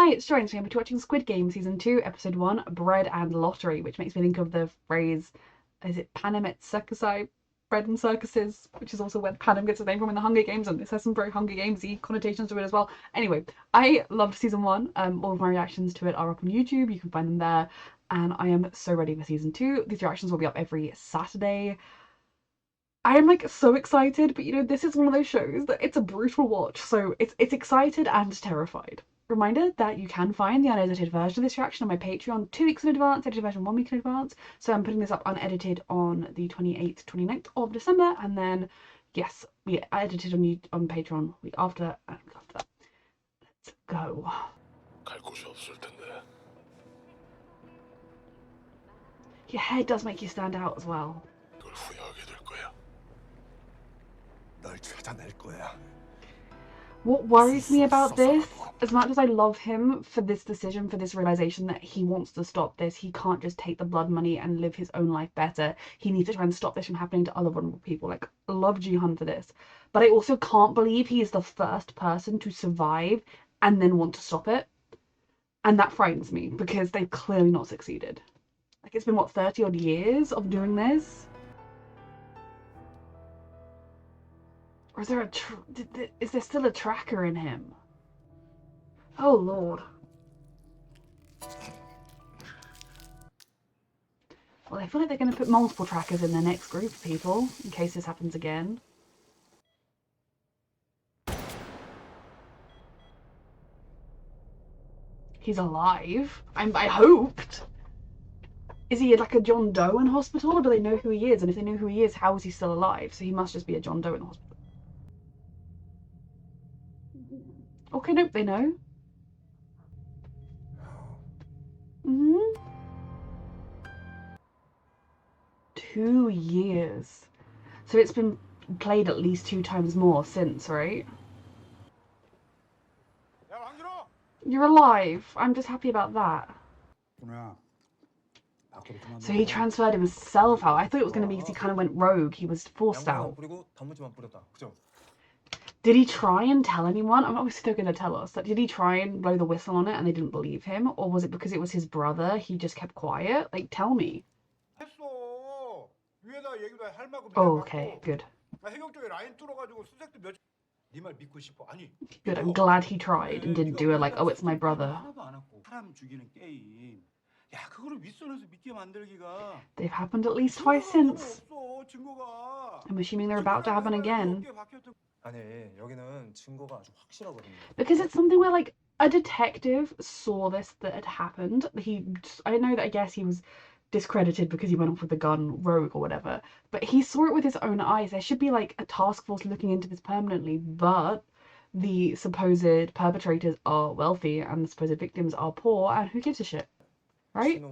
Hi, it's Joy, and today I'm watching Squid Game Season 2, Episode 1, Bread and Lottery, which makes me think of the phrase, is it Panem et Circusi, bread and circuses, which is also where Panem gets its name from in the Hunger Games, and this has some very Hunger Games-y connotations to it as well. Anyway, I loved Season 1. All of my reactions to it are up on YouTube, you can find them there, and I am so ready for Season 2. These reactions will be up every Saturday. I am like so excited, but you know, this is one of those shows that it's a brutal watch, so it's excited and terrified. Reminder that you can find the unedited version of this reaction on my Patreon 2 weeks in advance, edited version 1 week in advance. So I'm putting this up unedited on the 28th, 29th of December, and then yes, I edited on Patreon week after that and after that. Let's go. Your hair does make you stand out as well. What worries me about this, as much as I love him for this decision, for this realization that he wants to stop this, he can't just take the blood money and live his own life better. He needs to try and stop this from happening to other vulnerable people. Like, I love Ji-hun for this. But I also can't believe he is the first person to survive and then want to stop it. And that frightens me, because they've clearly not succeeded. Like, it's been, what, 30 odd years of doing this? Or is there is there still a tracker in him? Oh lord. Well, I feel like they're going to put multiple trackers in their next group of people, in case this happens again. He's alive. I hoped. Is he like a John Doe in hospital, or do they know who he is? And if they know who he is, how is he still alive? So he must just be a John Doe in hospital. Okay, nope, they know. Mm-hmm. 2 years. So it's been played at least 2 times more since, right? You're alive. I'm just happy about that. So he transferred himself out. I thought it was going to be because he kind of went rogue. He was forced out. Did he try and tell anyone? I'm obviously still going to tell us. That did he try and blow the whistle on it and they didn't believe him? Or was it because it was his brother? He just kept quiet? Like, tell me. Oh, okay, good. Good, I'm glad he tried and didn't do it like, oh, it's my brother. They've happened at least twice since. I'm assuming they're about to happen again. Because it's something where, like, a detective saw this that had happened. I know that I guess he was discredited because he went off with the gun rogue or whatever, but he saw it with his own eyes. There should be like a task force looking into this permanently, but the supposed perpetrators are wealthy and the supposed victims are poor, and who gives a shit, right?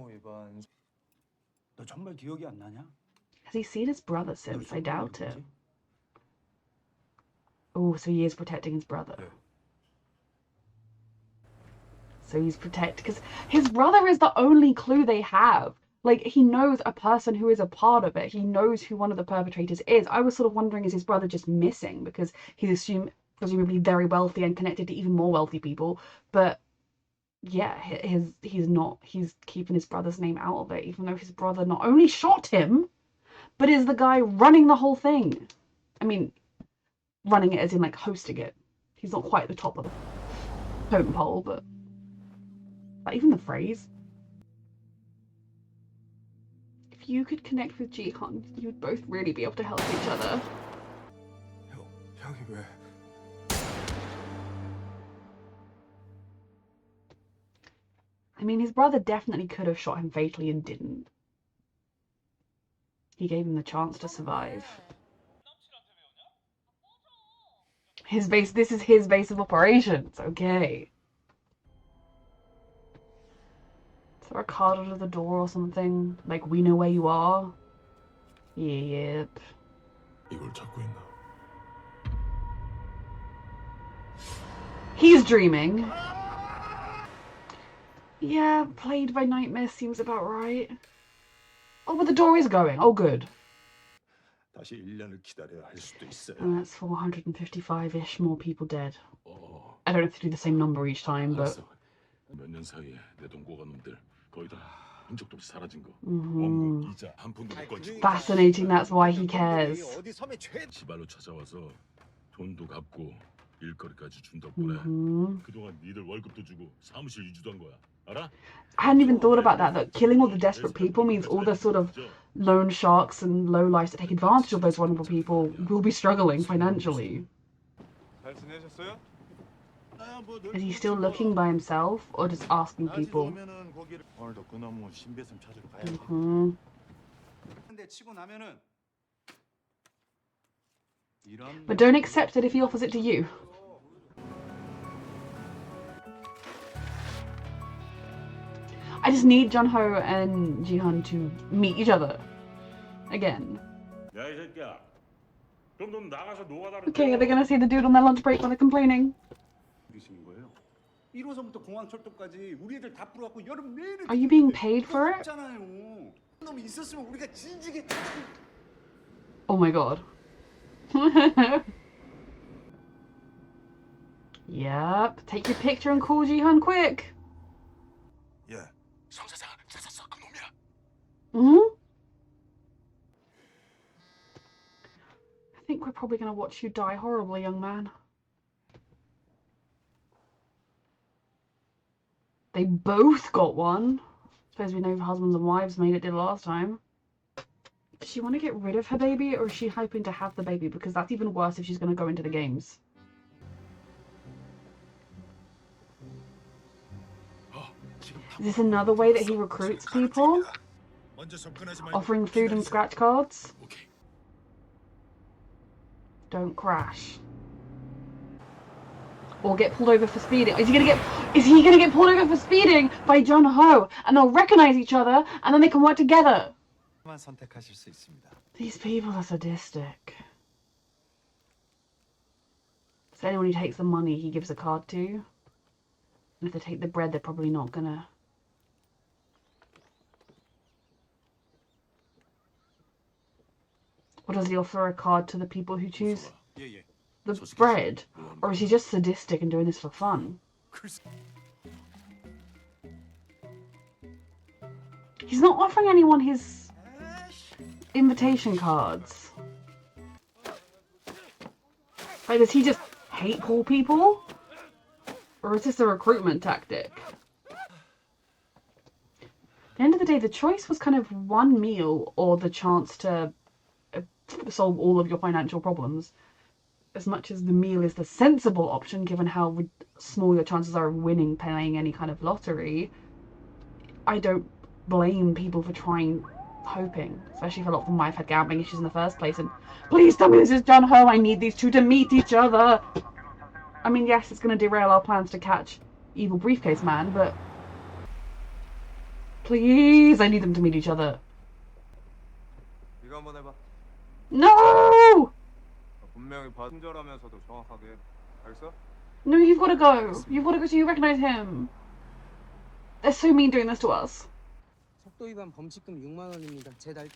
Has he seen his brother since? I doubt it. Oh, so he is protecting his brother. So he's protected because his brother is the only clue they have. Like, he knows a person who is a part of it. He knows who one of the perpetrators is. I was sort of wondering, is his brother just missing because he's presumably very wealthy and connected to even more wealthy people? But yeah, he's keeping his brother's name out of it, even though his brother not only shot him, but is the guy running the whole thing. I mean, running it as in like hosting it. He's not quite at the top of the totem pole, but even the phrase. If you could connect with Ji-hun, you would both really be able to help each other. I mean, his brother definitely could have shot him fatally and didn't. He gave him the chance to survive. This is his base of operations, okay. Throw a card under the door or something, like, we know where you are. Yep. He's dreaming. Yeah, played by Nightmare seems about right. Oh, but the door is going. Oh, good. And that's 455-ish more people dead. I don't have to do the same number each time, but 몇 년 사이에 내 돈 꼬간 놈들 거의 다 흔적도 없이 사라진 거. Mhm. 원금, 이자 한 푼도 못 건지고. Fascinating, that's why he cares. 지발로 찾아와서 돈도 갚고 일거리까지 준 덕분에 그동안 니들 월급도 주고 사무실 유지도 한 거야. 알아? I hadn't even thought about that, that killing all the desperate people means all the sort of loan sharks and lowlifes that take advantage of those vulnerable people will be struggling financially. Is he still looking by himself or just asking people? But don't accept it if he offers it to you. I just need Jun-ho and Ji-hun to meet each other again. Okay, are they gonna see the dude on their lunch break when they're complaining? Are you being paid for it? Oh my god. Yep, take your picture and call Ji-hun quick. I think we're probably gonna watch you die horribly, young man. They both got one. Suppose we know if husbands and wives made it did last time. Does she want to get rid of her baby, or is she hoping to have the baby? Because that's even worse if she's going to go into the games. Is this another way that he recruits people? Offering food and scratch cards? Don't crash. Or get pulled over for speeding. Is he gonna get pulled over for speeding by Jun-ho, and they'll recognize each other and then they can work together? These people are sadistic. So anyone who takes the money he gives a card to. And if they take the bread, they're probably not gonna. Or does he offer a card to the people who choose the bread? Or is he just sadistic and doing this for fun? He's not offering anyone his invitation cards. Like, does he just hate poor people? Or is this a recruitment tactic? At the end of the day, the choice was kind of one meal or the chance to solve all of your financial problems. As much as the meal is the sensible option, given how small your chances are of winning playing any kind of lottery, I don't blame people for hoping, especially if a lot of them might have had gambling issues in the first place. And please tell me this is Jun-ho. I need these two to meet each other. I mean, yes, it's going to derail our plans to catch evil briefcase man, but please, I need them to meet each other. No! No, you've got to go. You've got to go so you recognize him. They're so mean doing this to us.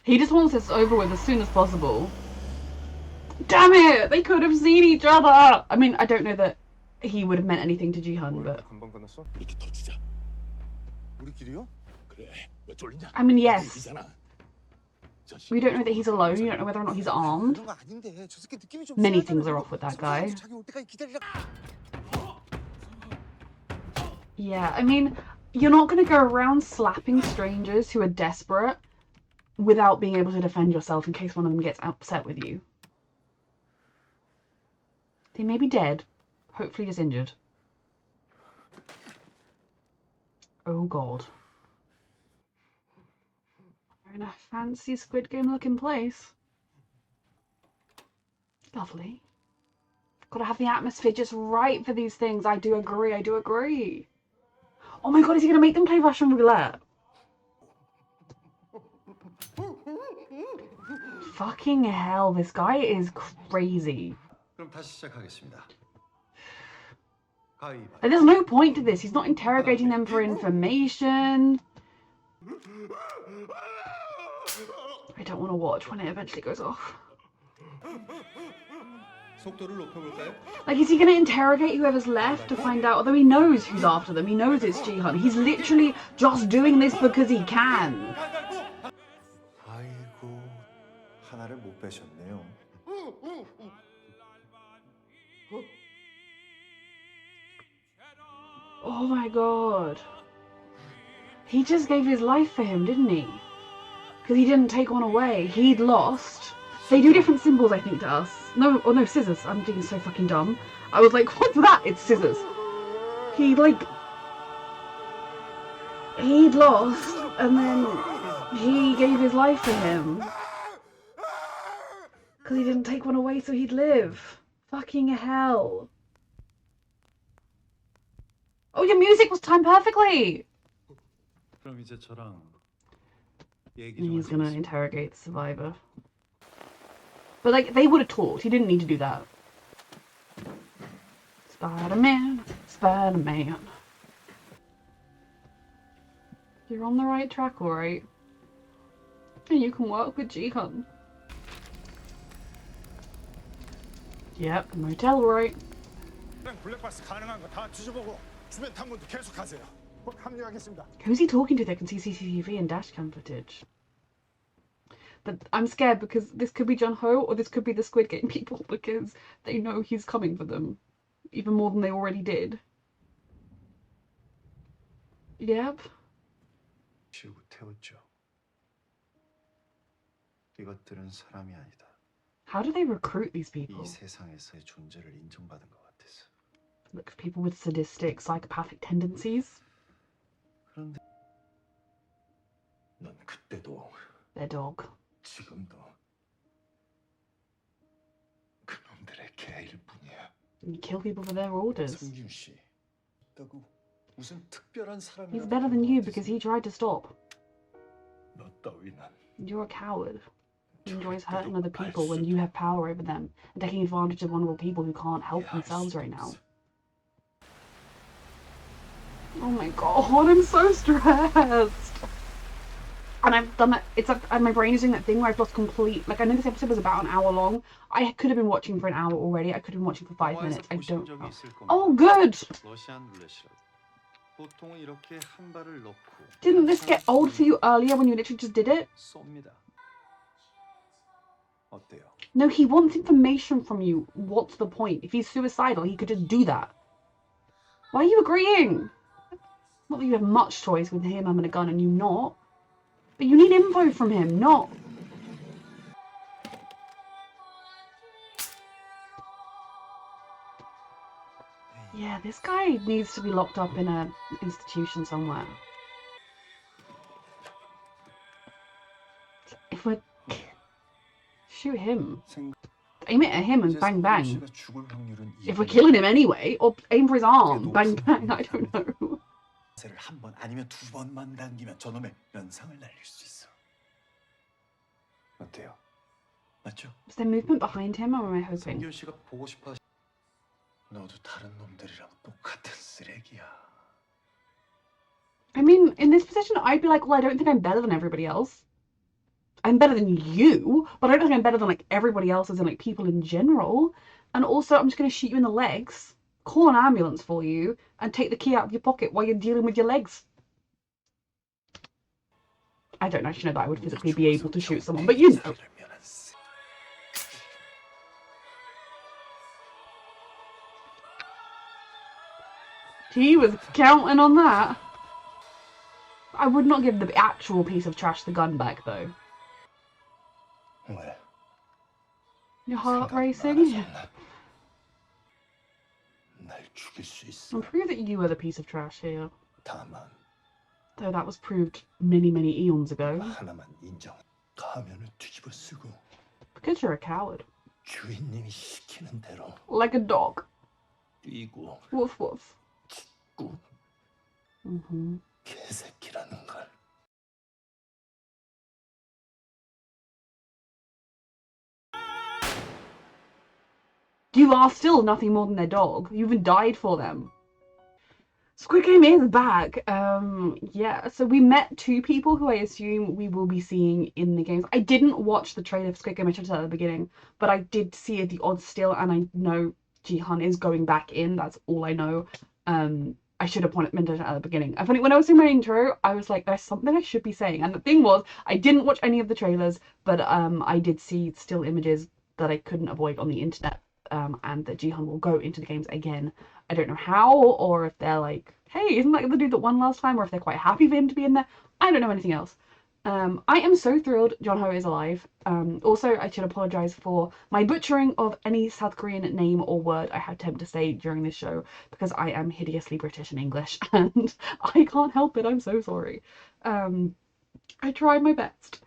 He just wants this over with as soon as possible. Damn it! They could have seen each other! I mean, I don't know that he would have meant anything to Ji-hun, but... I mean, yes. We don't know that he's alone, you don't know whether or not he's armed. Many things are off with that guy. Yeah, I mean, you're not going to go around slapping strangers who are desperate without being able to defend yourself in case one of them gets upset with you. They may be dead, hopefully just injured. Oh god. We're in a fancy Squid Game looking place. Lovely. Gotta have the atmosphere just right for these things. I do agree, I do agree. Oh my god, is he gonna make them play Russian roulette? Fucking hell, this guy is crazy. And there's no point to this. He's not interrogating them for information. I don't want to watch when it eventually goes off. Like, is he going to interrogate whoever's left to find out? Although he knows who's after them. He knows it's Jihan. He's literally just doing this because he can. 아이고, 하나를 못 빼셨네요. Oh my god. He just gave his life for him, didn't he? Because he didn't take one away. He'd lost. They do different symbols, I think, to us. No, oh no, scissors. I'm being so fucking dumb. I was like, what's that? It's scissors. He'd lost, and then he gave his life for him. Because he didn't take one away so he'd live. Fucking hell. Oh, your music was timed perfectly! 그럼 이제 저랑 얘기 And 좀 he's gonna interrogate the survivor. But, like, they would have talked. He didn't need to do that. Spider-Man, Spider-Man. You're on the right track, alright? And you can work with Jihan. Yep, motel, right? 블랙박스 가능한 거 다 뒤져보고 주변 탐문도 계속하세요. 곧 합류하겠습니다. Who's he talking to that can see CCTV and dashcam footage? But I'm scared because this could be Jun Ho or this could be the Squid Game people because they know he's coming for them. Even more than they already did. Yep. 지우고 태웠죠. 이것들은 사람이 아니다. How do they recruit these 이 people? 세상에서의 존재를 인정받은 것 같아서. Look for people with sadistic, psychopathic tendencies. 그런데 넌 그때도 Their dog. 지금도 그놈들의 개일 뿐이야. And you kill people for their orders. 성균 씨, 있다고 무슨 특별한 사람이? He's better than you because he tried to stop. 너 따위는 You're a coward. He enjoys hurting other people when you have power over them and taking advantage of vulnerable people who can't help themselves right now. Oh my god, I'm so stressed. And I've done that, it's like, and my brain is doing that thing where I've lost complete, like I know this episode was about an hour long. I could have been watching for an hour already. I could have been watching for 5 minutes. I don't know. Oh, good! 보통은 이렇게 한 발을 넣고 Didn't this get old for you earlier when you literally just did it? 쏩니다. 어때요? No, he wants information from you. What's the point? If he's suicidal, he could just do that. Why are you agreeing? Not that you have much choice with him having a gun and you not. But you need info from him, not... Yeah, this guy needs to be locked up in an institution somewhere. If we're... Shoot him. Aim it at him and bang bang. If we're killing him anyway, or aim for his arm, bang bang, I don't know. 한 번 아니면 두 번만 당기면 저놈의 연상을 날릴 수 있어. 어때요? 맞죠? Is there movement behind him, or am I hoping? 성균 씨가 보고 싶어. 너도 다른 놈들이랑 똑같은 쓰레기야. I mean, in this position, I'd be like, well, I don't think I'm better than everybody else. I'm better than you, but I don't think I'm better than like everybody else as in like people in general. And also, I'm just going to shoot you in the legs, call an ambulance for you, and take the key out of your pocket while you're dealing with your legs. I don't actually know that I would physically be able to shoot someone, but you know. He was counting on that. I would not give the actual piece of trash the gun back, though. 왜? Your heart racing? 날 죽일 수 있어. I'll prove that you were the piece of trash here. 다만 Though that was proved many, many eons ago. 하나만 인정. 가면을 뒤집어 쓰고 Because you're a coward. 주인님이 시키는 대로 Like a dog. 뛰고 Woof woof. 찢고 개새끼라는 걸. You are still nothing more than their dog. You even died for them. Squid Game is back. Yeah, so we met two people who I assume we will be seeing in the games. I didn't watch the trailer for Squid Game, I should have said at the beginning, but I did see the odds still, and I know Jihan is going back in. That's all I know. I should have mentioned it at the beginning. I funny when I was doing my intro, I was like, "There's something I should be saying," and the thing was, I didn't watch any of the trailers, but I did see still images that I couldn't avoid on the internet, and that Jihan will go into the games again. I don't know how, or if they're like, hey, isn't that the dude that won last time, or if they're quite happy for him to be in there. I don't know anything else. I am so thrilled John Ho is alive. Also, I should apologise for my butchering of any South Korean name or word I had attempt to say during this show, because I am hideously British in English, and I can't help it. I'm so sorry. I tried my best.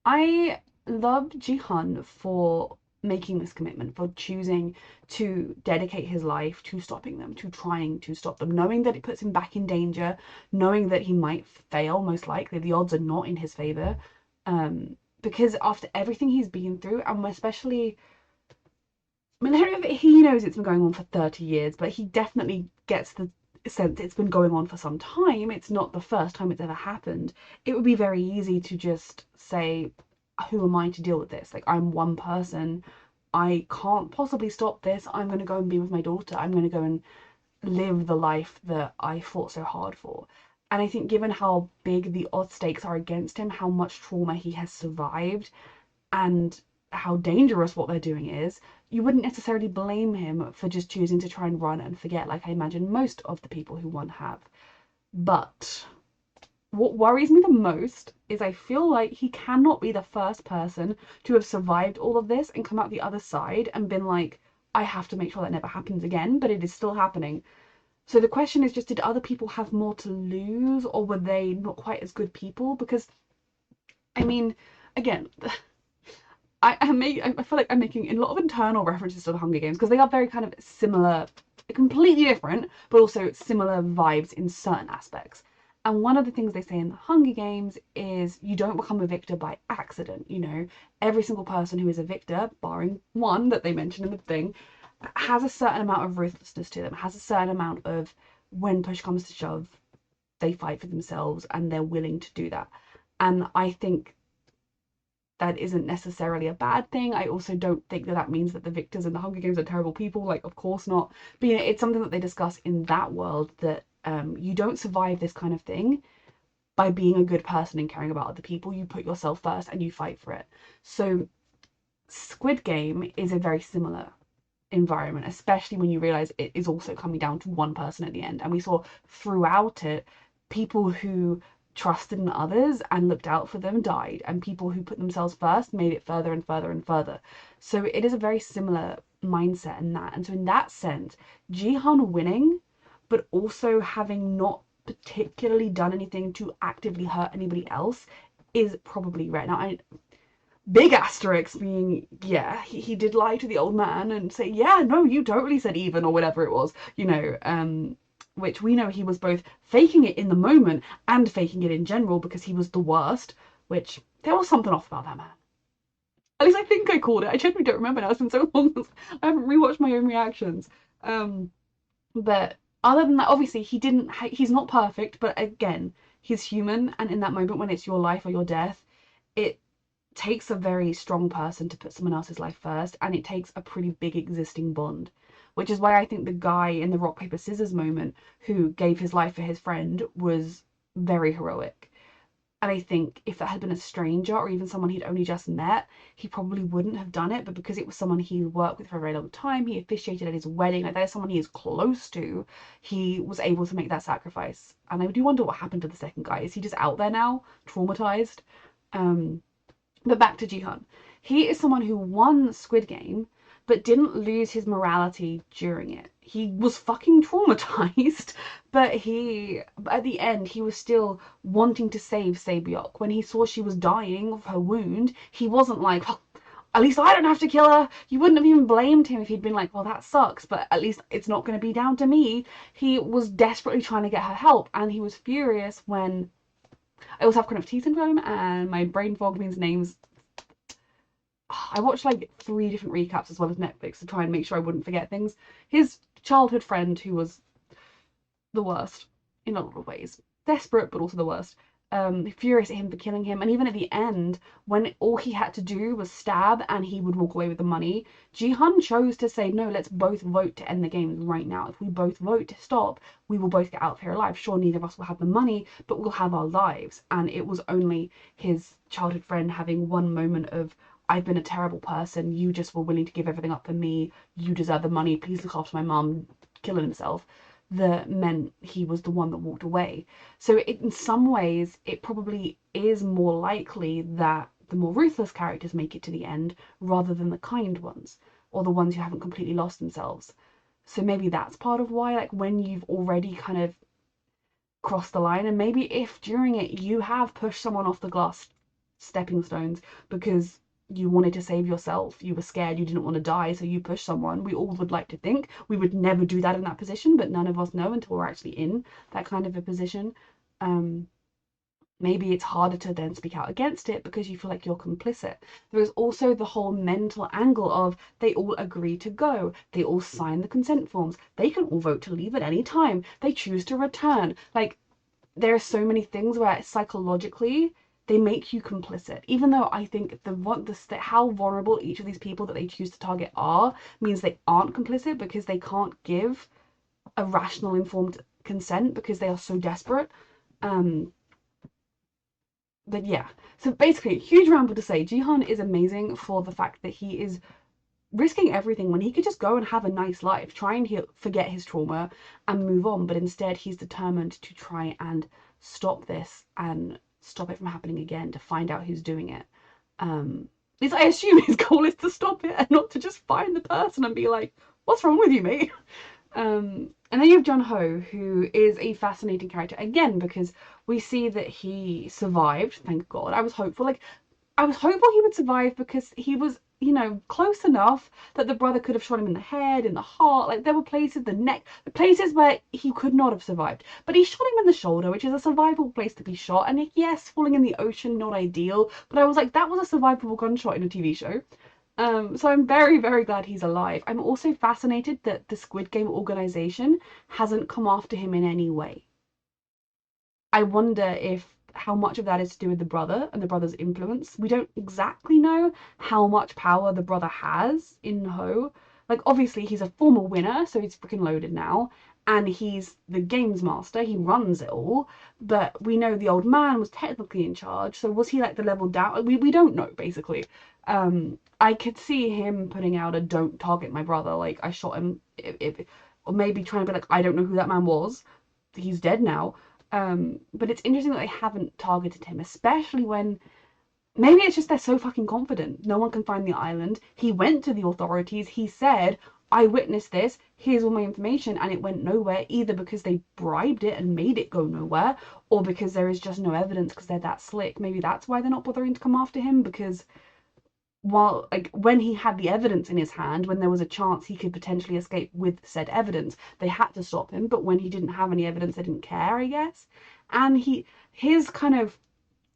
I love Jihan for making this commitment, for choosing to dedicate his life to stopping them, to trying to stop them, knowing that it puts him back in danger, knowing that he might fail, most likely. The odds are not in his favour. Because after everything he's been through, and especially, I mean, I don't know if he knows it's been going on for 30 years, but he definitely gets the sense it's been going on for some time. It's not the first time it's ever happened. It would be very easy to just say, who am I to deal with this? Like, I'm one person. I can't possibly stop this. I'm going to go and be with my daughter. I'm going to go and live the life that I fought so hard for. And I think given how big the odd stakes are against him, how much trauma he has survived, and how dangerous what they're doing is, you wouldn't necessarily blame him for just choosing to try and run and forget, like I imagine most of the people who won have. But what worries me the most is I feel like he cannot be the first person to have survived all of this and come out the other side and been like, I have to make sure that never happens again, but it is still happening. So the question is just, did other people have more to lose, or were they not quite as good people? Because, I mean, again, I feel like I'm making a lot of internal references to the Hunger Games because they are very kind of similar, completely different, but also similar vibes in certain aspects. And one of the things they say in the Hunger Games is you don't become a victor by accident. You know, every single person who is a victor, barring one that they mention in the thing, has a certain amount of ruthlessness to them, has a certain amount of, when push comes to shove, they fight for themselves and they're willing to do that. And I think that isn't necessarily a bad thing. I also don't think that that means that the victors in the Hunger Games are terrible people. Like, of course not. But you know, it's something that they discuss in that world, that you don't survive this kind of thing by being a good person and caring about other people. You put yourself first and you fight for it. So Squid Game is a very similar environment, especially when you realize it is also coming down to one person at the end. And we saw throughout it, people who trusted in others and looked out for them died, and people who put themselves first made it further and further and further. So it is a very similar mindset in that. And so in that sense, Jihan winning, but also having not particularly done anything to actively hurt anybody else, is probably right. Now, big asterisk being, yeah, he did lie to the old man and say, yeah, no, you totally said even, or whatever it was, you know, which we know he was both faking it in the moment and faking it in general because he was the worst, which there was something off about that man. At least I think I called it. I genuinely don't remember now. It's been so long since I haven't rewatched my own reactions. But other than that, obviously he's not perfect, but again, he's human, and in that moment when it's your life or your death, it takes a very strong person to put someone else's life first, and it takes a pretty big existing bond, which is why I think the guy in the rock paper scissors moment who gave his life for his friend was very heroic. And I think if that had been a stranger or even someone he'd only just met, he probably wouldn't have done it. But because it was someone he worked with for a very long time, he officiated at his wedding, like that is someone he is close to, he was able to make that sacrifice. And I do wonder what happened to the second guy. Is he just out there now, traumatized? But back to Jihan. He is someone who won Squid Game, but didn't lose his morality during it. He was fucking traumatized, but at the end, he was still wanting to save Sae-byeok. When he saw she was dying of her wound, he wasn't like, oh, at least I don't have to kill her. You wouldn't have even blamed him if he'd been like, well, that sucks, but at least it's not going to be down to me. He was desperately trying to get her help, and he was furious when... I also have chronic T syndrome, and my brain fog means names. I watched like 3 different recaps as well as Netflix to try and make sure I wouldn't forget things. His childhood friend who was the worst in a lot of ways. Desperate, but also the worst. Furious at him for killing him, and even at the end, when all he had to do was stab and he would walk away with the money, Jihan chose to say, no, let's both vote to end the games right now. If we both vote to stop, we will both get out of here alive. Sure, neither of us will have the money, but we'll have our lives. And it was only his childhood friend having one moment of, I've been a terrible person, you just were willing to give everything up for me, you deserve the money, please look after my mum, killing himself, that meant he was the one that walked away. So in some ways, it probably is more likely that the more ruthless characters make it to the end rather than the kind ones, or the ones who haven't completely lost themselves. So maybe that's part of why, like, when you've already kind of crossed the line, and maybe if during it you have pushed someone off the glass stepping stones because you wanted to save yourself, you were scared, you didn't want to die, so you pushed someone. We all would like to think we would never do that in that position, but none of us know until we're actually in that kind of a position. Maybe it's harder to then speak out against it because you feel like you're complicit. There is also the whole mental angle of they all agree to go, they all sign the consent forms, they can all vote to leave at any time, they choose to return. Like, there are so many things where psychologically they make you complicit, even though I think how vulnerable each of these people that they choose to target are means they aren't complicit because they can't give a rational, informed consent because they are so desperate. But yeah, so basically, huge ramble to say, Jihan is amazing for the fact that he is risking everything when he could just go and have a nice life, try and forget his trauma and move on, but instead he's determined to try and stop this and stop it from happening again, to find out who's doing it. At least I assume his goal is to stop it and not to just find the person and be like, what's wrong with you, mate? And then you have Jun Ho, who is a fascinating character again because we see that he survived, thank God. I was hopeful he would survive because he was, close enough that the brother could have shot him in the head, in the heart. Like, there were places, the neck, the places where he could not have survived. But he shot him in the shoulder, which is a survivable place to be shot. And yes, falling in the ocean, not ideal. But I was like, that was a survivable gunshot in a TV show. So I'm very, very glad he's alive. I'm also fascinated that the Squid Game organization hasn't come after him in any way. I wonder how much of that is to do with the brother and the brother's influence. We don't exactly know how much power the brother has in Ho. Like, obviously he's a former winner, so he's freaking loaded now, and he's the games master, he runs it all, but we know the old man was technically in charge, so was he like the level down? We don't know, basically. I could see him putting out a don't target my brother, like, I shot him, or maybe trying to be like, I don't know who that man was, he's dead now. But it's interesting that they haven't targeted him, especially when maybe it's just they're so fucking confident. No one can find the island. He went to the authorities. He said, I witnessed this. Here's all my information. And it went nowhere, either because they bribed it and made it go nowhere, or because there is just no evidence because they're that slick. Maybe that's why they're not bothering to come after him, because when he had the evidence in his hand, when there was a chance he could potentially escape with said evidence, they had to stop him. But when he didn't have any evidence, they didn't care, I guess. And his kind of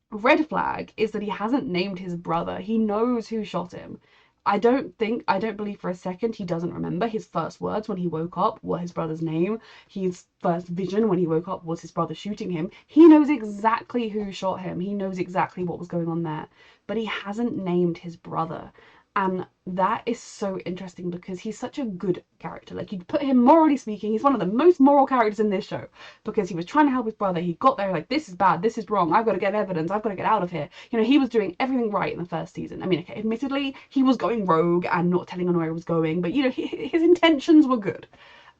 red flag is that he hasn't named his brother. He knows who shot him. I don't believe for a second he doesn't remember. His first words when he woke up were his brother's name. His first vision when he woke up was his brother shooting him. He knows exactly who shot him. He knows exactly what was going on there. But he hasn't named his brother. And that is so interesting because he's such a good character. Like, you'd put him, morally speaking, he's one of the most moral characters in this show because he was trying to help his brother. He got there like, this is bad, this is wrong, I've got to get evidence, I've got to get out of here. He was doing everything right in the first season. I mean, okay, admittedly, he was going rogue and not telling anyone where he was going, but, his intentions were good.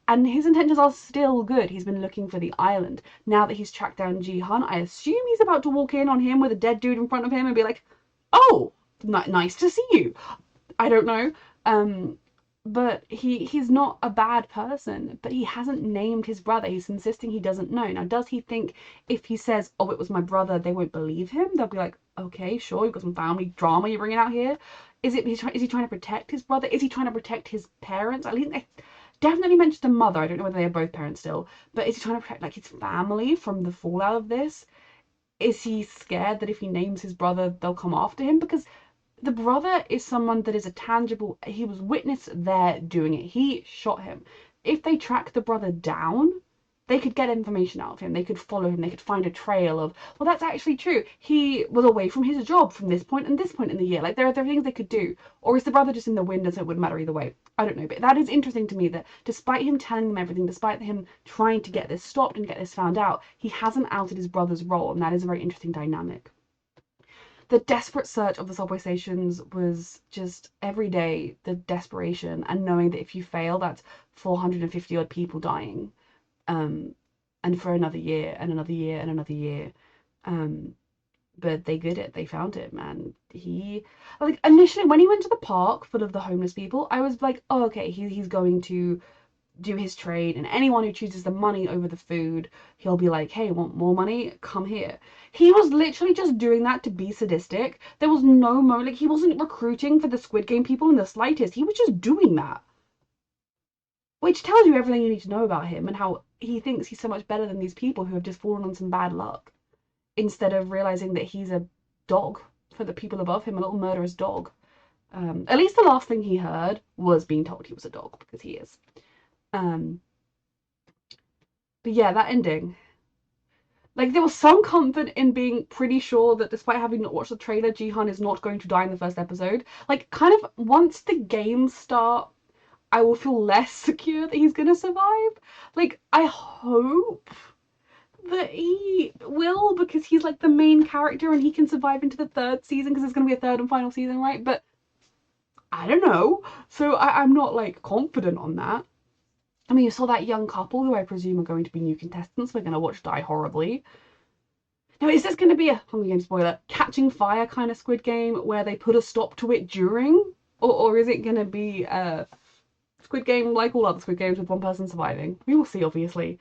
And his intentions are still good. He's been looking for the island. Now that he's tracked down Jihan, I assume he's about to walk in on him with a dead dude in front of him and be like, oh, nice to see you. I don't know. But he's not a bad person, but he hasn't named his brother. He's insisting he doesn't know. Now, does he think if he says, oh, it was my brother, they won't believe him? They'll be like, okay, sure, you've got some family drama you're bringing out here. Is he trying to protect his brother? Is he trying to protect his parents? I think they definitely mentioned the mother. I don't know whether they are both parents still, but is he trying to protect, like, his family from the fallout of this? Is he scared that if he names his brother, they'll come after him? Because the brother is someone that is a tangible, he was witness there doing it. He shot him. if they track the brother down, they could get information out of him. They could follow him. They could find a trail of, well, that's actually true. He was away from his job from this point and this point in the year. Like, there are things they could do. Or is the brother just in the wind and so it wouldn't matter either way? I don't know. But that is interesting to me that despite him telling them everything, despite him trying to get this stopped and get this found out, he hasn't outed his brother's role. And that is a very interesting dynamic. The desperate search of the subway stations was just every day, the desperation and knowing that if you fail, that's 450 odd people dying. And for another year and another year and another year. But they did it. They found him, and he, like, initially when he went to the park full of the homeless people, I was like, oh, okay, he's going to do his trade, and anyone who chooses the money over the food, he'll be like, hey, want more money? Come here. He was literally just doing that to be sadistic. There was no like, he wasn't recruiting for the Squid Game people in the slightest. He was just doing that. Which tells you everything you need to know about him and how he thinks he's so much better than these people who have just fallen on some bad luck, instead of realizing that he's a dog for the people above him, a little murderous dog. At least the last thing he heard was being told he was a dog, because he is. But yeah, that ending. Like, there was some comfort in being pretty sure that despite having not watched the trailer, Jihan is not going to die in the first episode. Like, kind of, once the games start, I will feel less secure that he's gonna survive. Like, I hope that he will, because he's like the main character and he can survive into the third season, because there's gonna be a third and final season, right? But I don't know. So I'm not like confident on that. I mean, you saw that young couple who I presume are going to be new contestants we're gonna watch die horribly. Now, is this gonna be a Hunger Games spoiler, catching fire kind of Squid Game where they put a stop to it during? Or is it gonna be Squid Game like all other Squid Games with one person surviving? We will see, obviously.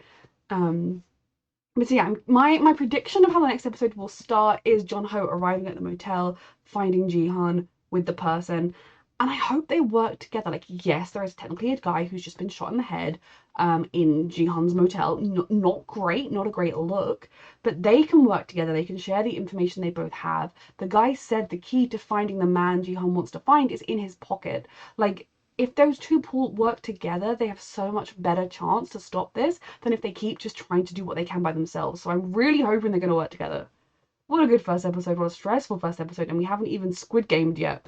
But so yeah, my prediction of how the next episode will start is John Ho arriving at the motel, finding Jihan with the person, and I hope they work together. Like, yes, there is technically a guy who's just been shot in the head in Jihan's motel. Not great, not a great look, but they can work together. They can share the information they both have. The guy said the key to finding the man Jihan wants to find is in his pocket. Like, if those two work together, they have so much better chance to stop this than if they keep just trying to do what they can by themselves. So I'm really hoping they're going to work together. What a good first episode. What a stressful first episode. And we haven't even Squid Gamed yet.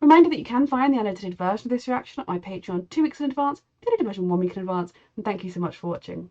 Reminder that you can find the unedited version of this reaction at my Patreon 2 weeks in advance, the edited version 1 week in advance. And thank you so much for watching.